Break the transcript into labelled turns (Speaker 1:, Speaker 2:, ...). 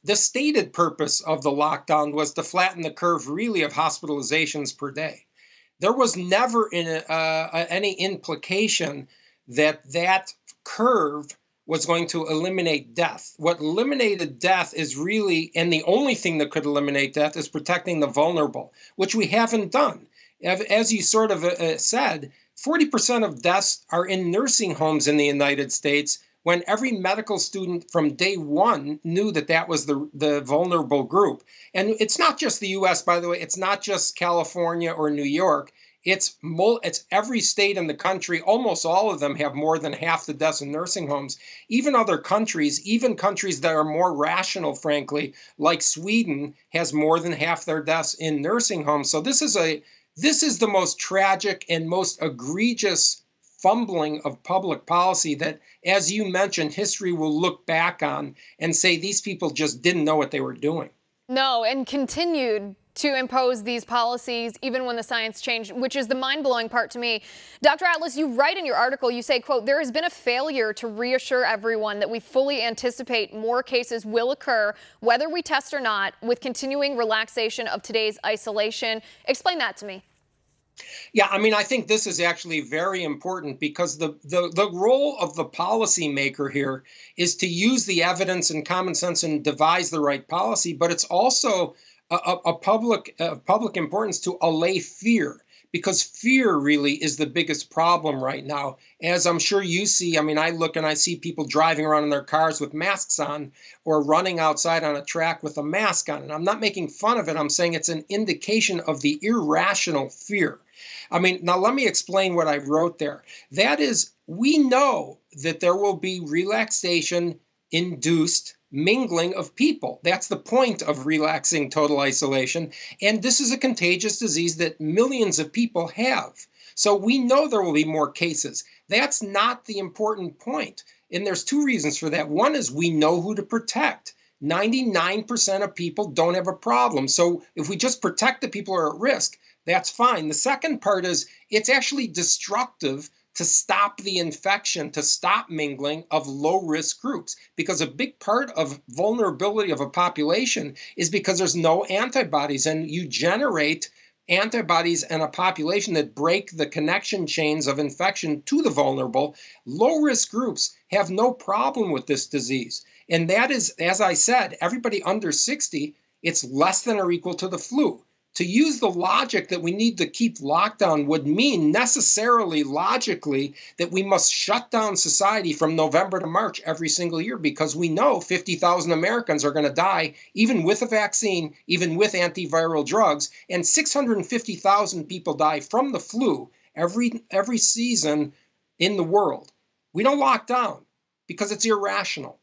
Speaker 1: The stated purpose of the lockdown was to flatten the curve really of hospitalizations per day. There was never any implication that that curve was going to eliminate death. What eliminated death is really, and the only thing that could eliminate death is protecting the vulnerable, which we haven't done. As you sort of said, 40% of deaths are in nursing homes in the United States, when every medical student from day one knew that that was the vulnerable group. And it's not just the US, by the way, it's not just California or New York. It's every state in the country. Almost all of them have more than half the deaths in nursing homes. Even other countries, even countries that are more rational, frankly, like Sweden, has more than half their deaths in nursing homes. So this is the most tragic and most egregious fumbling of public policy that, as you mentioned, history will look back on and say these people just didn't know what they were doing.
Speaker 2: No, and continued to impose these policies even when the science changed, which is the mind-blowing part to me. Dr. Atlas, you write in your article, you say, quote, there has been a failure to reassure everyone that we fully anticipate more cases will occur, whether we test or not, with continuing relaxation of today's isolation. Explain that to me.
Speaker 1: Yeah, I mean, I think this is actually very important because the role of the policymaker here is to use the evidence and common sense and devise the right policy, but it's also a public importance to allay fear, because fear really is the biggest problem right now. As I'm sure you see, I mean, I look and I see people driving around in their cars with masks on or running outside on a track with a mask on. And I'm not making fun of it. I'm saying it's an indication of the irrational fear. I mean, now let me explain what I wrote there. That is, we know that there will be relaxation induced mingling of people. That's the point of relaxing total isolation. And this is a contagious disease that millions of people have. So we know there will be more cases. That's not the important point. And there's two reasons for that. One is we know who to protect. 99% of people don't have a problem. So if we just protect the people who are at risk, that's fine. The second part is it's actually destructive to stop the infection, to stop mingling of low-risk groups. Because a big part of vulnerability of a population is because there's no antibodies, and you generate antibodies in a population that break the connection chains of infection to the vulnerable. Low-risk groups have no problem with this disease. And that is, as I said, everybody under 60, it's less than or equal to the flu. To use the logic that we need to keep lockdown would mean necessarily, logically, that we must shut down society from November to March every single year, because we know 50,000 Americans are going to die, even with a vaccine, even with antiviral drugs, and 650,000 people die from the flu every season in the world. We don't lock down because it's irrational.